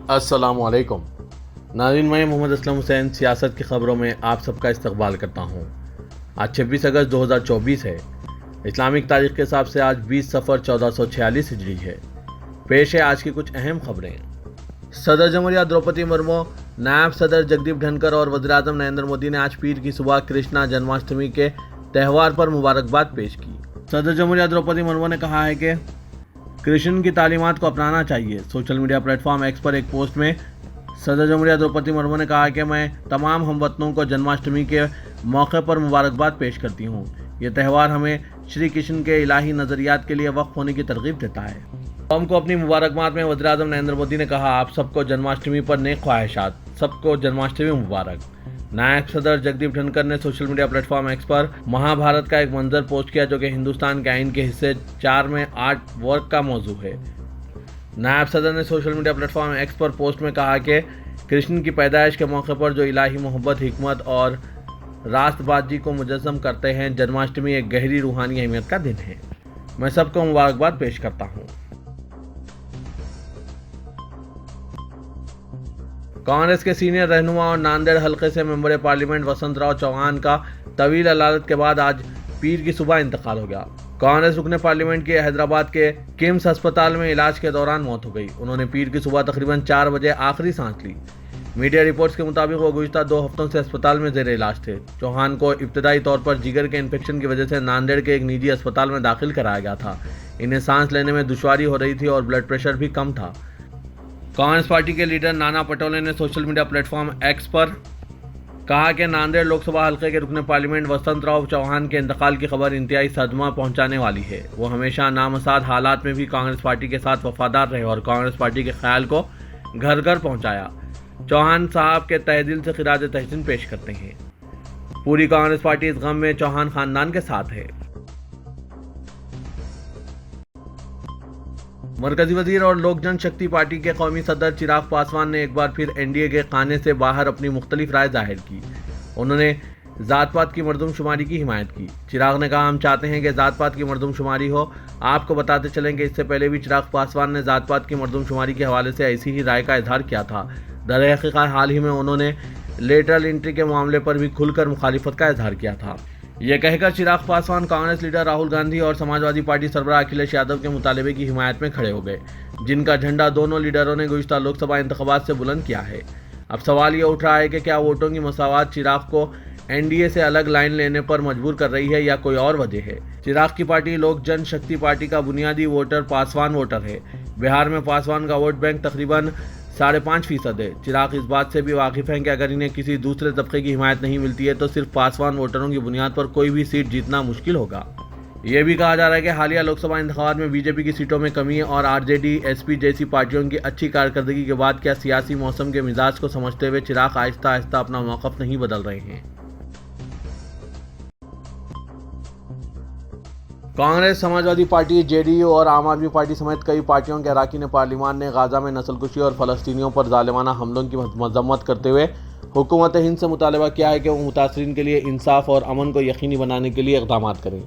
अस्सलाम वालेकुम नाज़रीन, मैं मोहम्मद असलम हुसैन सियासत की ख़बरों में आप सबका इस्तकबाल करता हूँ। आज 26 अगस्त 2024 है। इस्लामिक तारीख के हिसाब से आज 20 सफ़र 1446 हिजरी है। पेश है आज की कुछ अहम खबरें। सदर जमहूरिया द्रौपदी मुर्मू, नायब सदर जगदीप धनखड़ और वज़ीर-ए-आज़म नरेंद्र मोदी ने आज पीर की सुबह कृष्णा जन्माष्टमी के त्यौहार पर मुबारकबाद पेश की। सदर जमहूरिया द्रौपदी मुर्मू ने कहा है कि कृष्ण की तालीमात को अपनाना चाहिए। सोशल मीडिया प्लेटफॉर्म एक्स पर एक पोस्ट में सदर जमहूरिया द्रौपदी मुर्मू ने कहा कि मैं तमाम हमवतनों को जन्माष्टमी के मौके पर मुबारकबाद पेश करती हूँ। ये त्यौहार हमें श्री कृष्ण के इलाही नज़रियात के लिए वक्फ होने की तरगीब देता है। कौम को अपनी मुबारकबाद में वज़ीर-ए-आज़म नरेंद्र मोदी ने कहा, आप सबको जन्माष्टमी पर नेक ख्वाहिशात, सबको जन्माष्टमी मुबारक। नायब सदर जगदीप धनखड़ ने सोशल मीडिया प्लेटफॉर्म एक्स पर महाभारत का एक मंजर पोस्ट किया जो कि हिंदुस्तान के आइन के हिस्से 4 में आर्ट वर्क का मौजू है। नायब सदर ने सोशल मीडिया प्लेटफॉर्म एक्स पर पोस्ट में कहा कि कृष्ण की पैदाइश के मौके पर जो इलाही मोहब्बत, हिकमत और रास्तबाजी को मुजस्सम करते हैं, जन्माष्टमी एक गहरी रूहानी अहमियत का दिन है। मैं सबको मुबारकबाद पेश करता हूँ। कांग्रेस के सीनियर रहनुमा और नांदेड़ हलके से मेंबर पार्लियामेंट वसंतराव चौहान का तवील अदालत के बाद आज पीर की सुबह इंतकाल हो गया। कांग्रेस रुकने पार्लियामेंट के हैदराबाद के किम्स अस्पताल में इलाज के दौरान मौत हो गई। उन्होंने पीर की सुबह तकरीबन 4 बजे आखिरी सांस ली। मीडिया रिपोर्ट्स के मुताबिक वो गुज़िश्ता 2 हफ्तों से अस्पताल में ज़ेर इलाज थे। चौहान को इब्तदाई तौर पर जिगर के इन्फेक्शन की वजह से नांदेड़ के एक निजी अस्पताल में दाखिल कराया गया था। इन्हें सांस लेने में दुश्वारी हो रही थी और ब्लड प्रेशर भी कम था। कांग्रेस पार्टी के लीडर नाना पटोले ने सोशल मीडिया प्लेटफॉर्म एक्स पर कहा कि नांदेड़ लोकसभा हलके के रुकने पार्लियामेंट वसंतराव चौहान के इंतकाल की खबर इंतहाई सदमा पहुंचाने वाली है। वो हमेशा नामसाद हालात में भी कांग्रेस पार्टी के साथ वफादार रहे और कांग्रेस पार्टी के ख्याल को घर घर पहुंचाया। चौहान साहब के तहे दिल से खिराज तहसीन पेश करते हैं। पूरी कांग्रेस पार्टी इस गम में चौहान खानदान के साथ है। मरकजी वजीर और लोक जनशक्ति पार्टी के कौमी सदर चिराग पासवान ने एक बार फिर एनडीए के खाने से बाहर अपनी मुख्तलिफ राय जाहिर की। उन्होंने ज़ात पात की मरदमशुमारी की हिमायत की। चिराग ने कहा, हम चाहते हैं कि ज़ात पात की मरदमशुमारी हो। आपको बताते चलें कि इससे पहले भी चिराग पासवान ने ज़ात पात की मरदमशुमारी के हवाले से ऐसी ही राय का इजहार किया था। दरहकीक़त हाल ही में उन्होंने लेटरल एंट्री के मामले पर भी खुलकर मुखालिफत का इजहार किया था। ये कहकर चिराग पासवान कांग्रेस लीडर राहुल गांधी और समाजवादी पार्टी सरबराह अखिलेश यादव के मुतालबे की हिमायत में खड़े हो गए, जिनका झंडा दोनों लीडरों ने गुज़िश्ता लोकसभा इंतखाबात से बुलंद किया है। अब सवाल ये उठ रहा है कि क्या वोटों की मसावत चिराग को एनडीए से अलग लाइन लेने पर मजबूर कर रही है या कोई और वजह है। चिराग की पार्टी लोक जनशक्ति पार्टी का बुनियादी वोटर पासवान वोटर है। बिहार में पासवान का वोट बैंक तकरीबन 5.5% है। चिराग इस बात से भी वाकिफ़ हैं कि अगर इन्हें किसी दूसरे तबके की हिमायत नहीं मिलती है तो सिर्फ पासवान वोटरों की बुनियाद पर कोई भी सीट जीतना मुश्किल होगा। ये भी कहा जा रहा है कि हालिया लोकसभा इंतखाबात में बीजेपी की सीटों में कमी और आरजेडी, एसपी जैसी पार्टियों की अच्छी कारकर्दगी के बाद क्या सियासी मौसम के मिजाज को समझते हुए चिराग आहिस्ता आहिस्ता अपना मौक़िफ़ नहीं बदल रहे हैं। कांग्रेस, समाजवादी पार्टी, जेडीयू और आम आदमी पार्टी समेत कई पार्टियों के अरकान पार्लियामान ने गाज़ा में नस्लकुशी और फ़लस्तीनियों पर ज़ालिमाना हमलों की मज़म्मत करते हुए हुकूमत हिंद से मुतालबा किया है कि वो मुतासरीन के लिए इंसाफ और अमन को यकीनी बनाने के लिए इक़दाम करें।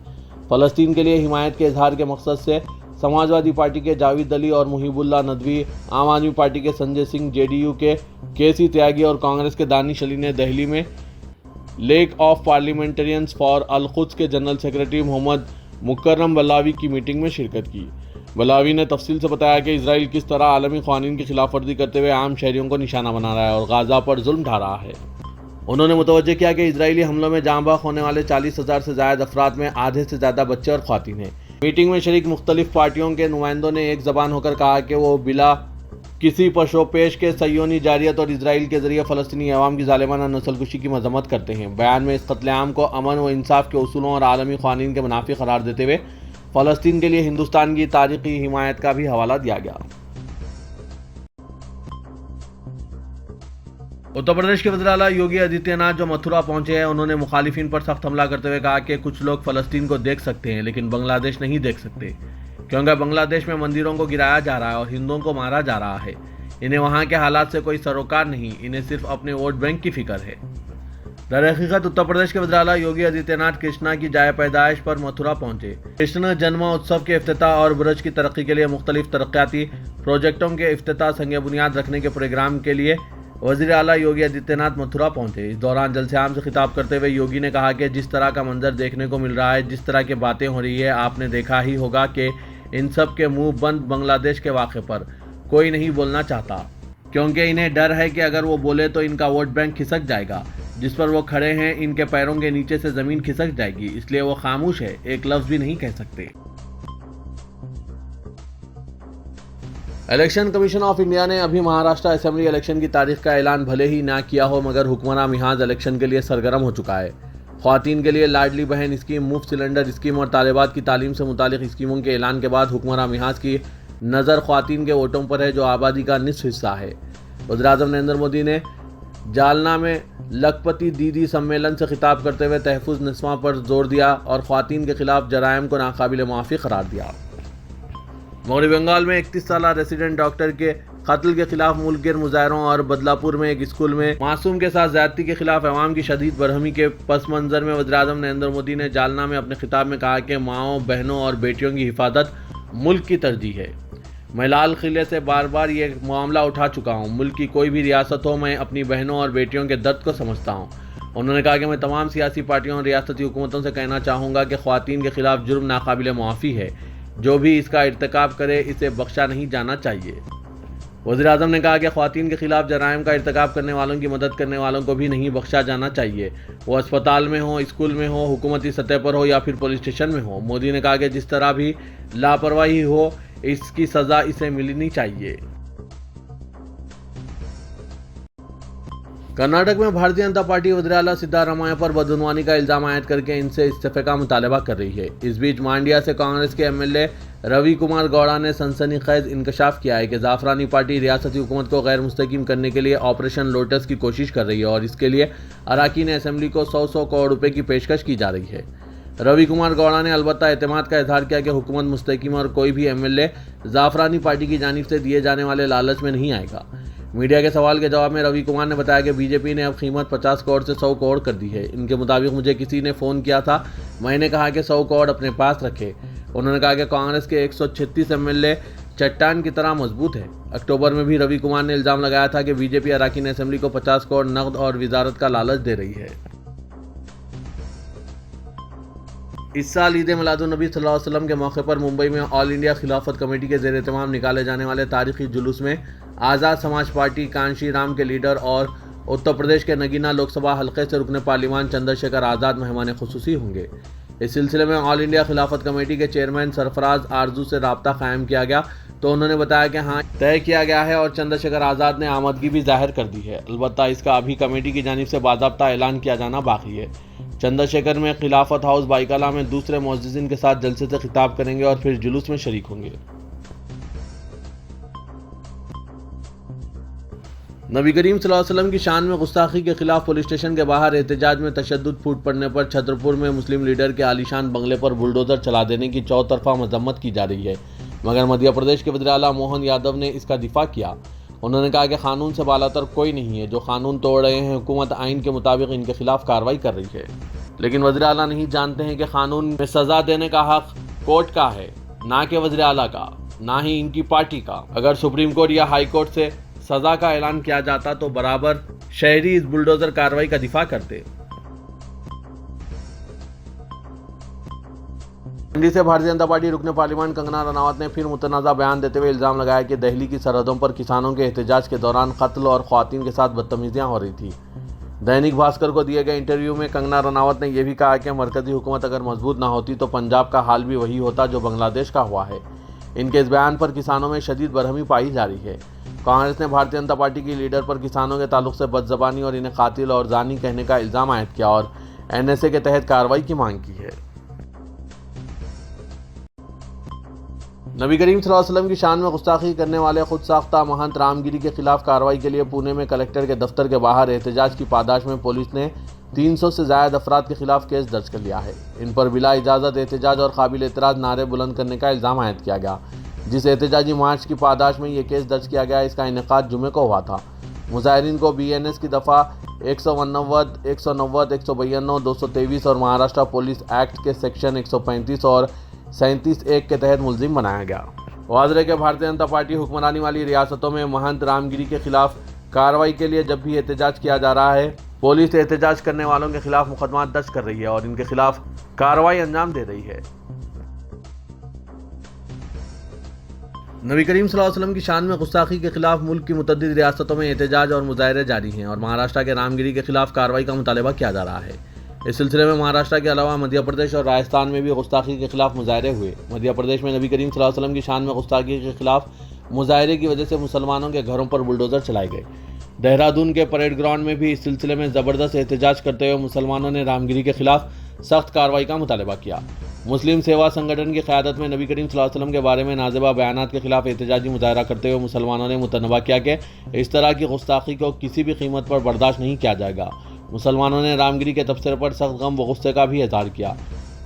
फ़लस्तीन के लिए हिमायत के इजहार के मकसद से समाजवादी पार्टी के जावेद अली और मुहिबुल्लाह नदवी, आम आदमी पार्टी के संजय सिंह, जेडीयू के केसी त्यागी और कांग्रेस के दानिश अली ने दिल्ली में league of parliamentarians for Al-Quds के general secretary Mohammed Mukarram Balawi की मीटिंग में शिरकत की। बलावी ने तफसील से बताया कि इजराइल किस तरह आलमी क़वानीन की खिलाफ वर्जी करते हुए आम शहरियों को निशाना बना रहा है और गाज़ा पर जुल्म ढा रहा है। उन्होंने मुतवज्जे किया कि इजरायली हमलों में जाँ बहक होने वाले 40,000 से ज़ायद अफराद में आधे से ज़्यादा बच्चे और ख़वातीन हैं। मीटिंग में शरीक मुख्तलिफ पार्टियों के नुमाइंदों ने एक ज़बान होकर कहा कि वो बिला किसी पशोपेश के सयोनी जारियत और इजराइल के ज़रिए फ़लस्तीनी अवाम की ज़ालिमाना नस्लकुशी की मज़म्मत करते हैं। बयान में इस कत्लेआम को अमन व इंसाफ के उसूलों और आलमी क़वानीन के मुनाफ़ी करार देते हुए फ़लस्तीन के लिए हिंदुस्तान की तारीख़ी हिमायत का भी हवाला दिया गया। उत्तर प्रदेश के वज़ीर आला योगी आदित्यनाथ जो मथुरा पहुंचे हैं, उन्होंने मुखालिफिन पर सख्त हमला करते हुए कहा कि कुछ लोग फ़लस्तीन को देख सकते हैं लेकिन बांग्लादेश नहीं देख सकते, क्योंकि बांग्लादेश में मंदिरों को गिराया जा रहा है और हिंदुओं को मारा जा रहा है। इन्हें वहाँ के हालात से कोई सरोकार नहीं, इन्हें सिर्फ अपने वोट बैंक की फिक्र है। در حقیقت اتر پردیش کے وزیر اعلیٰ یوگی آدتیہ ناتھ کرشنا کی جائے پیدائش پر متھرا پہنچے۔ کرشنا جنما اتسو کے افتتاح اور برج کی ترقی کے لیے مختلف ترقیاتی پروجیکٹوں کے افتتاح سنگ بنیاد رکھنے کے پروگرام کے لیے وزیر اعلیٰ یوگی آدتیہ ناتھ متھرا پہنچے۔ اس دوران جلسے عام سے خطاب کرتے ہوئے یوگی نے کہا کہ جس طرح کا منظر دیکھنے کو مل رہا ہے، جس طرح کی باتیں ہو رہی ہے، آپ نے دیکھا ہی ہوگا کہ ان سب کے منہ بند بنگلہ دیش کے واقعے پر کوئی نہیں بولنا چاہتا، کیونکہ انہیں ڈر ہے کہ اگر وہ بولے تو ان کا ووٹ بینک کھسک جائے گا۔ جس پر وہ کھڑے ہیں ان کے پیروں کے نیچے سے زمین کھسک جائے گی، اس لیے وہ خاموش ہے، ایک لفظ بھی نہیں کہہ سکتے۔ الیکشن کمیشن آف انڈیا نے ابھی مہاراشٹر اسمبلی الیکشن کی تاریخ کا اعلان بھلے ہی نہ کیا ہو، مگر حکمراں محاذ الیکشن کے لیے سرگرم ہو چکا ہے۔ خواتین کے لیے لاڈلی بہن اسکیم، مفت سلنڈر اسکیم اور طالبات کی تعلیم سے متعلق اسکیموں کے اعلان کے بعد حکمراں محاذ کی نظر خواتین کے ووٹوں پر ہے، جو آبادی کا نصف حصہ ہے۔ وزیراعظم نریندر مودی نے جالنا میں لکھپتی دیدی سمیلن سے خطاب کرتے ہوئے تحفظ نسواں پر زور دیا اور خواتین کے خلاف جرائم کو ناقابل معافی قرار دیا۔ مغربی بنگال میں 31 سالہ ریزیڈنٹ ڈاکٹر کے قتل کے خلاف ملک گیر مظاہروں اور بدلہ پور میں ایک اسکول میں معصوم کے ساتھ زیادتی کے خلاف عوام کی شدید برہمی کے پس منظر میں وزیراعظم نریندر مودی نے جالنا میں اپنے خطاب میں کہا کہ ماؤں، بہنوں اور بیٹیوں کی حفاظت ملک کی ترجیح ہے۔ میں لال قلعے سے بار بار یہ معاملہ اٹھا چکا ہوں، ملک کی کوئی بھی ریاست ہو، میں اپنی بہنوں اور بیٹیوں کے درد کو سمجھتا ہوں۔ انہوں نے کہا کہ میں تمام سیاسی پارٹیوں اور ریاستی حکومتوں سے کہنا چاہوں گا کہ خواتین کے خلاف جرم ناقابل معافی ہے، جو بھی اس کا ارتکاب کرے اسے بخشا نہیں جانا چاہیے۔ وزیراعظم نے کہا کہ خواتین کے خلاف جرائم کا ارتکاب کرنے والوں کی مدد کرنے والوں کو بھی نہیں بخشا جانا چاہیے، وہ اسپتال میں ہو، اسکول میں ہو، حکومتی سطح پر ہو یا پھر پولیس اسٹیشن میں ہو۔ مودی نے کہا کہ جس طرح بھی لاپرواہی ہو، اس کی سزا اسے ملنی چاہیے۔ کرناٹک میں بھارتیہ جنتا پارٹی وزیر اعلیٰ سدھارامیا پر بدعنوانی کا الزام عائد کر کے ان سے استعفے کا مطالبہ کر رہی ہے۔ اس بیچ مانڈیا سے کانگریس کے ایم ایل اے روی کمار گوڑا نے سنسنی خیز انکشاف کیا ہے کہ زعفرانی پارٹی ریاستی حکومت کو غیر مستحکم کرنے کے لیے آپریشن لوٹس کی کوشش کر رہی ہے اور اس کے لیے اراکین اسمبلی کو 100 کروڑ روپے کی پیشکش کی جا رہی ہے۔ روی کمار گوڑا نے البتہ اعتماد کا اظہار کیا کہ حکومت مستحکم اور کوئی بھی M L A Zafrani party کی جانب سے دیے جانے والے لالچ میں نہیں آئے گا۔ میڈیا کے سوال کے جواب میں روی کمار نے بتایا کہ بی جے پی نے اب قیمت 50 کروڑ سے 100 کروڑ کر دی ہے۔ ان کے مطابق مجھے کسی نے فون کیا تھا، میں نے کہا کہ 100 کروڑ اپنے پاس رکھے۔ انہوں نے کہا کہ کانگریس کے 136 ایم ایل اے چٹان کی طرح مضبوط ہے۔ اکتوبر میں بھی روی کمار نے الزام لگایا تھا کہ بی جے پی اراکین اسمبلی کو 50 کروڑ نقد اور وزارت کا لالچ دے رہی ہے۔ اس سال عید میلاد النبی صلی اللہ علیہ وسلم کے موقع پر ممبئی میں آل انڈیا خلافت کمیٹی کے زیر اہتمام نکالے جانے والے تاریخی جلوس میں آزاد سماج پارٹی کانشی رام کے لیڈر اور اتر پردیش کے نگینا لوک سبھا حلقے سے رکن پارلیمان چندر شیکھر آزاد مہمان خصوصی ہوں گے۔ اس سلسلے میں آل انڈیا خلافت کمیٹی کے چیئرمین سرفراز آرزو سے رابطہ قائم کیا گیا تو انہوں نے بتایا کہ ہاں طے کیا گیا ہے اور چندر شیکھر آزاد نے آمدگی بھی ظاہر کر دی ہے، البتہ اس کا ابھی کمیٹی کی جانب سے باضابطہ اعلان کیا جانا باقی ہے۔ چندر شیکھر میں خلافت ہاؤس بائیکالا میں دوسرے معززین کے ساتھ جلسے سے خطاب کریں گے اور پھر جلوس میں شریک ہوں گے۔ نبی کریم صلی اللہ علیہ وسلم کی شان میں گستاخی کے خلاف پولیس اسٹیشن کے باہر احتجاج میں تشدد پھوٹ پڑنے پر چھترپور میں مسلم لیڈر کے عالیشان بنگلے پر بلڈوزر چلا دینے کی چوطرفہ مذمت کی جا رہی ہے، مگر مدھیہ پردیش کے وزیر اعلیٰ موہن یادو نے اس کا دفاع کیا۔ انہوں نے کہا کہ قانون سے بالاتر کوئی نہیں ہے، جو قانون توڑ رہے ہیں حکومت آئین کے مطابق ان کے خلاف کارروائی کر رہی ہے، لیکن وزیر اعلیٰ نہیں جانتے ہیں کہ قانون میں سزا دینے کا حق کورٹ کا ہے، نہ کہ وزیر اعلیٰ کا، نہ ہی ان کی پارٹی کا۔ اگر سپریم کورٹ یا ہائی کورٹ سے سزا کا اعلان کیا جاتا تو برابر شہری اس بلڈوزر کارروائی کا دفاع کرتے۔ منڈی سے بھارتیہ جنتا پارٹی رکن پارلیمان کنگنا رناوت نے پھر متنازع بیان دیتے ہوئے الزام لگایا کہ دہلی کی سرحدوں پر کسانوں کے احتجاج کے دوران قتل اور خواتین کے ساتھ بدتمیزیاں ہو رہی تھیں۔ دینک بھاسکر کو دیے گئے انٹرویو میں کنگنا رناوت نے یہ بھی کہا کہ مرکزی حکومت اگر مضبوط نہ ہوتی تو پنجاب کا حال بھی وہی ہوتا جو بنگلہ دیش کا ہوا ہے۔ ان کے اس بیان پر کسانوں میں شدید برہمی پائی جا رہی ہے۔ کانگریس نے بھارتیہ جنتا پارٹی کی لیڈر پر کسانوں کے تعلق سے بد زبانی اور انہیں قاتل اور زانی کہنے کا الزام عائد کیا اور NSA کے تحت کارروائی کی مانگ کی ہے۔ نبی کریم صلی اللہ علیہ وسلم کی شان میں گستاخی کرنے والے خود ساختہ مہنت رام گیری کے خلاف کارروائی کے لیے پونے میں کلکٹر کے دفتر کے باہر احتجاج کی پاداش میں پولیس نے 300 سے زائد افراد کے خلاف کیس درج کر لیا ہے۔ ان پر بلا اجازت احتجاج اور قابل اعتراض نعرے بلند کرنے کا الزام عائد کیا گیا۔ جس احتجاجی مارچ کی پاداش میں یہ کیس درج کیا گیا، اس کا انعقاد جمعے کو ہوا تھا۔ مظاہرین کو BNS کی دفعہ 190, 190, 192, 223 और महाराष्ट्र पुलिस एक्ट के सेक्शन 135 और 37(1) के तहत मुलजिम बनाया गया। वाज़ेह कि भारतीय जनता पार्टी हुक्मरानी वाली रियासतों में महंत रामगिरी के खिलाफ कार्रवाई के लिए जब भी एहतजाज किया जा रहा है, पुलिस एहतजाज करने वालों के खिलाफ मुकदमा दर्ज कर रही है और इनके खिलाफ कार्रवाई अंजाम दे रही है। नबी करीम सल्लल्लाहु अलैहि वसल्लम की शान में गुस्ताखी के खिलाफ मुल्क की मुतअद्दिद रियासतों में एहतजाज और मुजाहरे जारी हैं और महाराष्ट्र के रामगिरी के खिलाफ कार्रवाई का मुतालबा किया जा रहा है। इस सिलसिले में महाराष्ट्र के अलावा मध्य प्रदेश और राजस्थान में भी गुस्ताखी के खिलाफ मुजाहरे हुए। मध्य प्रदेश में नबी करीम सल्लल्लाहु अलैहि वसल्लम की शान में गुस्ताखी के खिलाफ मुजाहरे की वजह से मुसलमानों के घरों पर बुलडोजर चलाए गए। देहरादून के परेड ग्राउंड में भी इस सिलसिले में ज़बरदस्त एहतजाज करते हुए मुसलमानों ने रामगिरी के खिलाफ सख्त कार्रवाई का मुतालबा किया। मुस्लिम सेवा संगठन की क़यादत में नबी करीम सल्लल्लाहु अलैहि वसल्लम के बारे में नाज़िबा बयानात के खिलाफ एहतजाजी मुजाहरा करते हुए मुसलमानों ने मुतनबा किया कि इस तरह की गुस्ताखी को किसी भी कीमत पर बर्दाश्त नहीं किया जाएगा। मुसलमानों ने रामगिरी के तबसरे पर सख्त गम व गुस्से का भी इज़हार किया।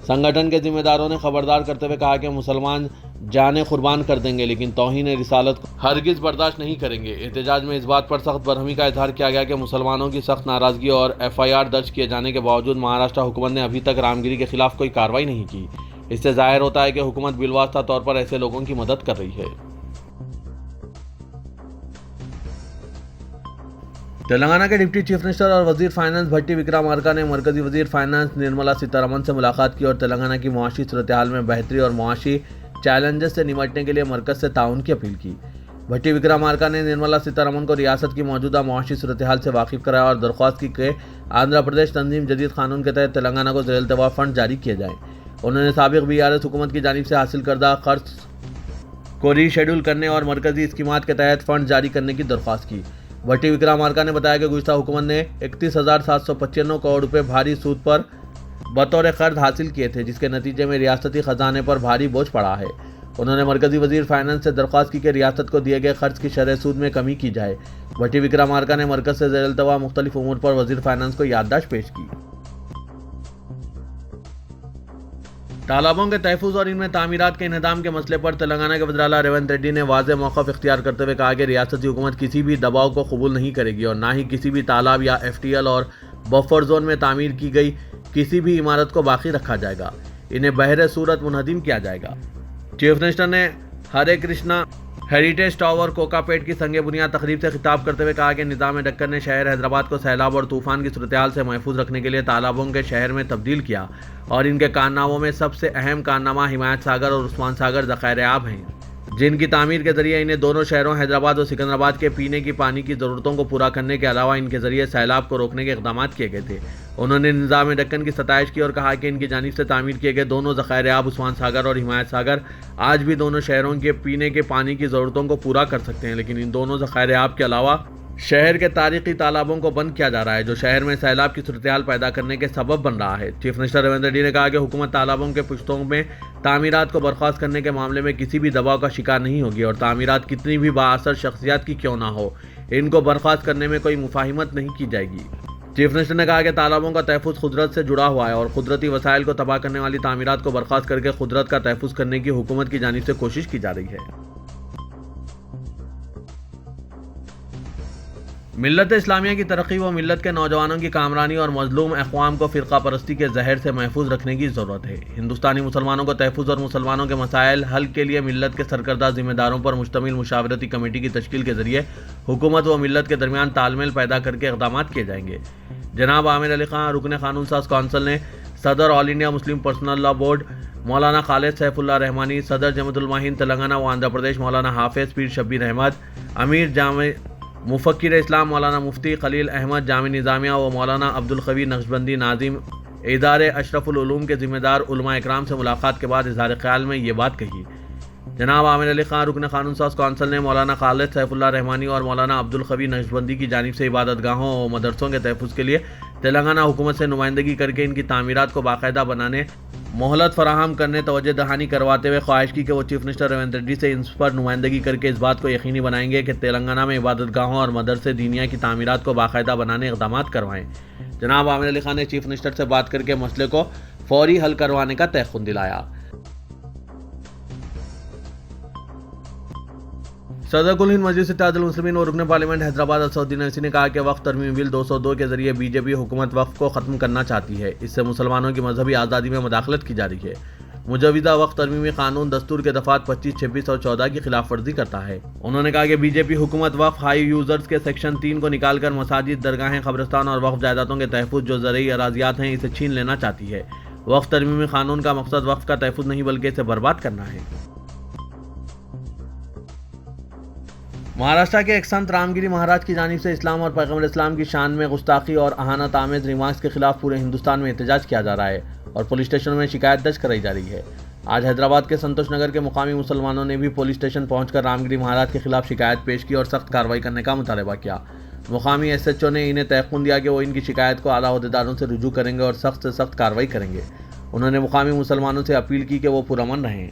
संगठन के जिम्मेदारों ने खबरदार करते हुए कहा कि मुसलमान जानें कुर्बान कर देंगे लेकिन तौहीन रिसालत को हरगिज़ बर्दाश्त नहीं करेंगे। एहतजाज में इस बात पर सख्त बरहमी का इजहार किया गया कि मुसलमानों की सख्त नाराज़गी और FIR दर्ज किए जाने के बावजूद महाराष्ट्र हुकूमत ने अभी तक रामगिरी के खिलाफ कोई कार्रवाई नहीं की। इससे जाहिर होता है कि हुकूमत बिलवास्ता तौर पर ऐसे लोगों की मदद कर रही है। तेलंगाना के डिप्टी चीफ मिनिस्टर और वजीर फाइनेंस भट्टी विक्रमार्का ने मरकजी वजीर फाइनेंस निर्मला सीतारमण से मुलाकात की और तेलंगाना की मुआशी सूरत हाल में बेहतरी और मुआशी चैलेंजेस से निपटने के लिए मरकज से ताउन की अपील की। भट्टी विक्रमार्का ने निर्मला सीतारमण को रियासत की मौजूदा मुआशी सूरत हाल से वाकिफ कराया और दरख्वास्त की कि आंध्र प्रदेश तंजीम जदीद कानून के तहत तेलंगाना को ज़ेर-ए-इल्तवा फंड जारी किए जाएँ। उन्होंने साबिक BRS हुकूमत की जानिब से हासिल करदा खर्च को रीशेड्यूल करने और मरकजी स्कीमात के तहत फंड जारी करने की दरख्वास्त की। भट्टी विक्रमार्का ने बताया कि गुज़िश्ता हुकूमत ने 31,795 करोड़ रुपए भारी सूद पर बतौर कर्ज हासिल किए थे, जिसके नतीजे में रियासती खजाने पर भारी बोझ पड़ा है। उन्होंने मरकजी वजीर फाइनेंस से दरख्वास्त की कि रियासत को दिए गए खर्च की शरह सूद में कमी की जाए। भट्टी विक्रमार्का ने मरकज से ज़ेर-ए-इल्तवा मुख्तलिफ उमूर पर वजीर फाइनेंस को याददाश्त पेश की। तालाबों के तहफ़्फ़ुज़ और इनमें तामीरात के इंहदाम के मसले पर तेलंगाना के वज़ीर आला रेवंत रेड्डी ने वाज़ेह मौक़िफ़ इख्तियार करते हुए कहा कि रियासती हुकूमत किसी भी दबाव को कबूल नहीं करेगी और ना ही किसी भी तालाब या FTL और बफर जोन में तामीर की गई किसी भी इमारत को बाकी रखा जाएगा। इन्हें बहरे सूरत मुनहदिम किया जाएगा। चीफ मिनिस्टर ने हरे कृष्णा हेरिटेज टावर कोकापेट की संगे बुनियाद तकरीब से खिताब करते हुए कहा कि निज़ाम डक्कन ने शहर हैदराबाद को सैलाब और तूफ़ान की सूरत हाल से महफूज रखने के लिए तालाबों के शहर में तब्दील किया और इनके कारनामों में सबसे अहम कारनामा हिमायत सागर और उस्मान सागर ज़ख़ायर आब हैं, जिनकी तामीर के ज़रिए इन्हें दोनों शहरों हैदराबाद और सिकंदराबाद के पीने की पानी की ज़रूरतों को पूरा करने के अलावा इनके ज़रिए सैलाब को रोकने के इक़दाम किए गए थे। उन्होंने निज़ाम डक्कन की सताइश की और कहा कि इनकी जानिब से तामीर किए गए दोनों ज़ख़ायर आब उस्मान सागर और हिमायत सागर आज भी दोनों शहरों के पीने के पानी की ज़रूरतों को पूरा कर सकते हैं, लेकिन इन दोनों ज़ख़ायर आब के अलावा शहर के तारीखी तालाबों को बंद किया जा रहा है, जो शहर में सैलाब की सूरत हाल पैदा करने के सबब बन रहा है। चीफ मिनिस्टर रेवंत रेड्डी ने कहा कि हुकूमत तालाबों के पुश्तों में तामीरात को बर्खास्त करने के मामले में किसी भी दबाव का शिकार नहीं होगी और तामीरात कितनी भी बाअसर शख्सियत की क्यों ना हो, इनको बर्खास्त करने में कोई मुफाहिमत नहीं की जाएगी। चीफ मिनिस्टर ने कहा कि तालाबों का तहफ़्फ़ुज़ कुदरत से जुड़ा हुआ है और कुदरती वसाइल को तबाह करने वाली तामीरात को बर्खास्त करके कुदरत का तहफ़्फ़ुज़ करने की हुकूमत की जानिब से कोशिश की जा रही है। मिल्लत इस्लामिया की तरक्की व मिल्लत के नौजवानों की कामरानी और मजलूम अक़वाम को फ़िरक़ा परस्ती के जहर से महफूज रखने की ज़रूरत है। हिंदुस्तानी मुसलमानों को तहफ़्फ़ुज़ और मुसलमानों के मसाइल हल के लिए मिल्लत के सरकर्दा ज़िम्मेदारों पर मुश्तमिल मुशावरती कमेटी की तश्कील के ज़रिए हुकूमत व मिल्लत के दरमियान तालमेल पैदा करके इक़दाम किए जाएंगे। जनाब आमिर अली खान रुकन क़ानून साज़ कौंसिल ने सदर all India Muslim personal law board मौलाना खालिद सैफुल्लाह रहमानी, सदर जमातुल मुवहिदीन तेलंगाना व आंध्र प्रदेश मौलाना हाफिज़ पीर शब्बीर अहमद, अमीर जामे मुफ़क्किर इस्लाम मौलाना मुफ्ती खलील अहमद जामी निज़ामिया व मौलाना अब्दुल क़वी नक्शबंदी नाज़िम इदारे अशरफुल उलूम के ज़िम्मेदार उलमा इकराम से मुलाकात के बाद इज़हार ख़याल में ये बात कही। जनाब आमिर अली खान रुकन क़ानून साज़ कौंसिल ने मौलाना खालिद सैफुल्लाह रहमानी और मौलाना अब्दुल क़वी नक्शबंदी की जानिब से इबादतगाहों और मदरसों के तहफ़्फ़ुज़ के लिए तेलंगाना हुकूमत से नुमाइंदगी करके इनकी तामीरात को बाकायदा बनाने मोहलत फराहम करने तवज्जो दहानी करवाते हुए ख्वाहिश की कि वो चीफ मिनिस्टर रेवंत रेड्डी से इन पर नुमाइंदगी करके इस बात को यकीनी बनाएंगे कि तेलंगाना में इबादतगाहों और मदरसे दीनिया की तामीरात को बाकायदा बनाने इक़दाम करवाएं। जनाब आमिर अली खान ने चीफ मिनिस्टर से बात करके मसले को फौरी हल करवाने का तयक़ुन दिलाया। صدر کل ہند مجلس اتحاد المسلمین اور رکن پارلیمنٹ حیدرآباد اسدالدین اویسی نے کہا کہ وقف ترمیمی بل 202 کے ذریعے بی جے پی حکومت وقف کو ختم کرنا چاہتی ہے۔ اس سے مسلمانوں کی مذہبی آزادی میں مداخلت کی جا رہی ہے۔ مجوزہ وقف ترمیمی قانون دستور کے دفعات 25، 26 اور 14 کی خلاف ورزی کرتا ہے۔ انہوں نے کہا کہ بی جے پی حکومت وقف ہائی یوزرز کے سیکشن 3 کو نکال کر مساجد، درگاہیں، قبرستان اور وقف جائیدادوں کے تحفظ جو زرعی اراضیات ہیں اسے چھین لینا چاہتی ہے۔ وقف ترمیمی قانون کا مقصد وقف کا تحفظ نہیں بلکہ اسے برباد کرنا ہے۔ مہاراشٹر کے ایک سنت رام گری مہاراج کی جانب سے اسلام اور پیغمبر اسلام کی شان میں گستاخی اور اہانت آمیز ریمارکس کے خلاف پورے ہندوستان میں احتجاج کیا جا رہا ہے اور پولیس اسٹیشنوں میں شکایت درج کرائی جا رہی ہے۔ آج حیدرآباد کے سنتوش نگر کے مقامی مسلمانوں نے بھی پولیس اسٹیشن پہنچ کر رام گری مہاراج کے خلاف شکایت پیش کی اور سخت کارروائی کرنے کا مطالبہ کیا۔ مقامی ایس ایچ او نے انہیں تیقن دیا کہ وہ ان کی شکایت کو اعلیٰ عہدیداروں سے رجوع کریں گے اور سخت سے سخت کارروائی کریں گے۔ انہوں نے مقامی مسلمانوں سے اپیل کی کہ وہ پرامن رہیں۔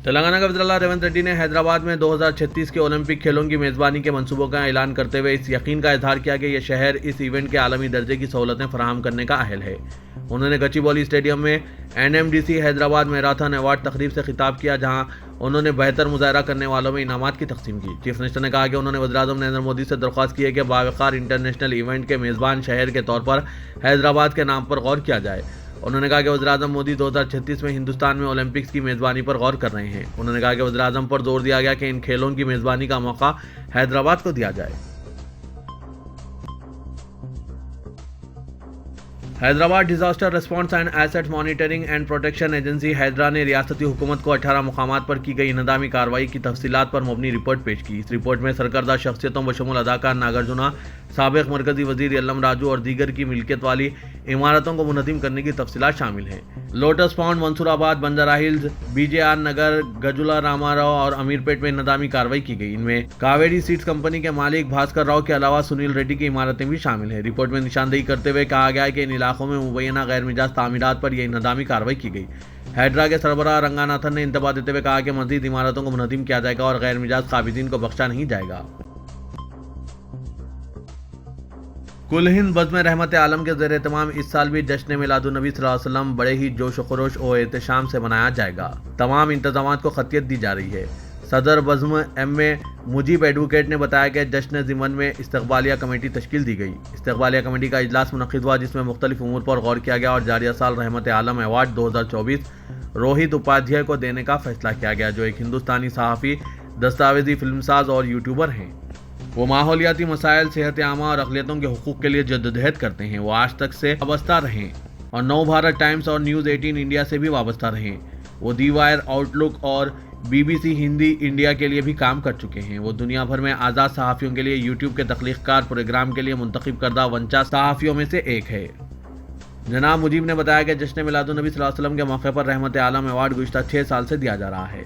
تلنگانہ کا وزیر اعلیٰ ریونت ریڈی نے حیدرآباد میں 2036 کے اولمپک کھیلوں کی میزبانی کے منصوبوں کا اعلان کرتے ہوئے اس یقین کا اظہار کیا کہ یہ شہر اس ایونٹ کے عالمی درجے کی سہولتیں فراہم کرنے کا اہل ہے۔ انہوں نے گچی بالی اسٹیڈیم میں NMDC حیدرآباد میراتھن ایوارڈ تقریب سے خطاب کیا، جہاں انہوں نے بہتر مظاہرہ کرنے والوں میں انعامات کی تقسیم کی۔ چیف منسٹر نے کہا کہ انہوں نے وزیراعظم نریندر مودی سے درخواست کی ہے کہ باوقار انٹرنیشنل ایونٹ کے میزبان شہر کے طور پر حیدرآباد کے نام پر غور کیا جائے۔ انہوں نے کہا کہ وزیراعظم مودی 2036 میں ہندوستان میں اولمپکس کی میزبانی پر غور کر رہے ہیں۔ انہوں نے کہا کہ وزیراعظم پر زور دیا گیا کہ ان کھیلوں کی میزبانی کا موقع حیدرآباد کو دیا جائے۔ Hyderabad disaster response and asset monitoring and protection agency HYDRAA نے ریاستی حکومت کو 18 مقامات پر کی گئی انہدامی کارروائی کی تفصیلات پر مبنی رپورٹ پیش کی۔ اس رپورٹ میں سرکردہ شخصیتوں بشمول اداکار ناگرجنا، سابق مرکزی وزیر یلم راجو اور دیگر کی ملکیت والی عمارتوں کو منہدم کرنے کی تفصیلات شامل ہیں۔ لوٹس پونڈ، منصور آباد، بنجارہ ہلز، BJR نگر، گجولا راما راؤ اور امیر پیٹ میں انہدامی کارروائی کی گئی۔ ان میں کاویری سیڈز کمپنی کے مالک بھاسکر راؤ کے علاوہ سنیل ریڈی کی عمارتیں بھی شامل ہیں۔ رپورٹ میں نشاندہی کرتے ہوئے کہا گیا ہے کہ ان علاقوں میں مبینہ غیر مجاز تعمیرات پر یہ انہدامی کارروائی کی گئی۔ ہیڈرا کے سربراہ رنگاناتھن نے انتباہ دیتے ہوئے کہا کہ مزید عمارتوں کو منہدم کیا جائے گا اور غیر مجاز قابضین کو بخشا نہیں جائے گا۔ کل ہند بزم رحمت عالم کے زیر اہتمام اس سال بھی جشن میلاد النبی صلی اللہ علیہ وسلم بڑے ہی جوش و خروش و احتشام سے منایا جائے گا۔ تمام انتظامات کو خطیت دی جا رہی ہے۔ صدر بزم MA مجیب ایڈوکیٹ نے بتایا کہ جشن ضمن میں استقبالیہ کمیٹی تشکیل دی گئی۔ استقبالیہ کمیٹی کا اجلاس منعقد ہوا جس میں مختلف امور پر غور کیا گیا اور جاریہ سال رحمت عالم ایوارڈ 2024 روہت اپادھیائے کو دینے کا فیصلہ کیا گیا، جو ایک ہندوستانی صحافی، دستاویزی فلم ساز اور یوٹیوبر ہیں۔ وہ ماحولیاتی مسائل، صحت عامہ اور اقلیتوں کے حقوق کے لیے جدوجہد کرتے ہیں۔ وہ آج تک سے وابستہ رہیں اور نو بھارت ٹائمز اور نیوز 18 انڈیا سے بھی وابستہ رہیں۔ وہ دی وائر، آؤٹ لک اور BBC ہندی انڈیا کے لیے بھی کام کر چکے ہیں۔ وہ دنیا بھر میں آزاد صحافیوں کے لیے یوٹیوب کے تخلیق کار پروگرام کے لیے منتخب کردہ 49 صحافیوں میں سے ایک ہے۔ جناب مجیب نے بتایا کہ جشن میلاد النبی صلی اللہ علیہ وسلم کے موقع پر رحمت عالم ایوارڈ گزشتہ 6 سال سے دیا جا رہا ہے۔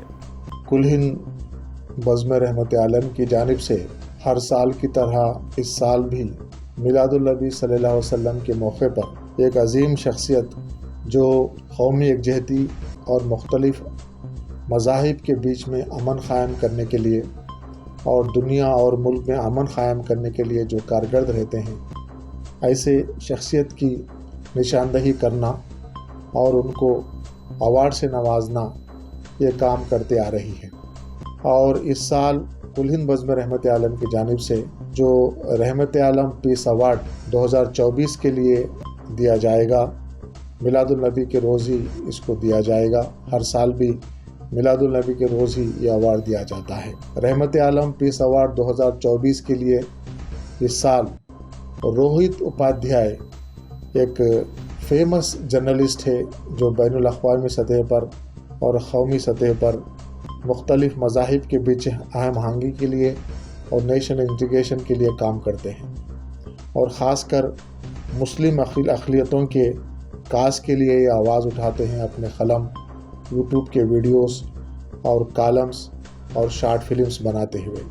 کل ہند بزم رحمت عالم کی جانب سے ہر سال کی طرح اس سال بھی میلاد النبی صلی اللہ علیہ وسلم کے موقع پر ایک عظیم شخصیت جو قومی یکجہتی اور مختلف مذاہب کے بیچ میں امن قائم کرنے کے لیے اور دنیا اور ملک میں امن قائم کرنے کے لیے جو کارگرد رہتے ہیں، ایسے شخصیت کی نشاندہی کرنا اور ان کو ایوارڈ سے نوازنا یہ کام کرتے آ رہی ہے۔ اور اس سال کل ہند بزم رحمت عالم کی جانب سے جو رحمت عالم پیس ایوارڈ 2024 کے لیے دیا جائے گا، میلاد النبی کے روز ہی اس کو دیا جائے گا۔ ہر سال بھی میلاد النبی کے روز ہی یہ ایوارڈ دیا جاتا ہے۔ رحمت عالم پیس ایوارڈ 2024 کے لیے اس سال روہت اپادھیائے ایک فیمس جرنلسٹ ہے جو بین الاقوامی سطح پر اور قومی سطح پر مختلف مذاہب کے بیچ اہم آہنگی کے لیے اور نیشنل انٹیگریشن کے لیے کام کرتے ہیں، اور خاص کر مسلم اقلیتوں کے کاز کے لیے یہ آواز اٹھاتے ہیں اپنے قلم، یوٹیوب کے ویڈیوز اور کالمز اور شارٹ فلمز بناتے ہوئے۔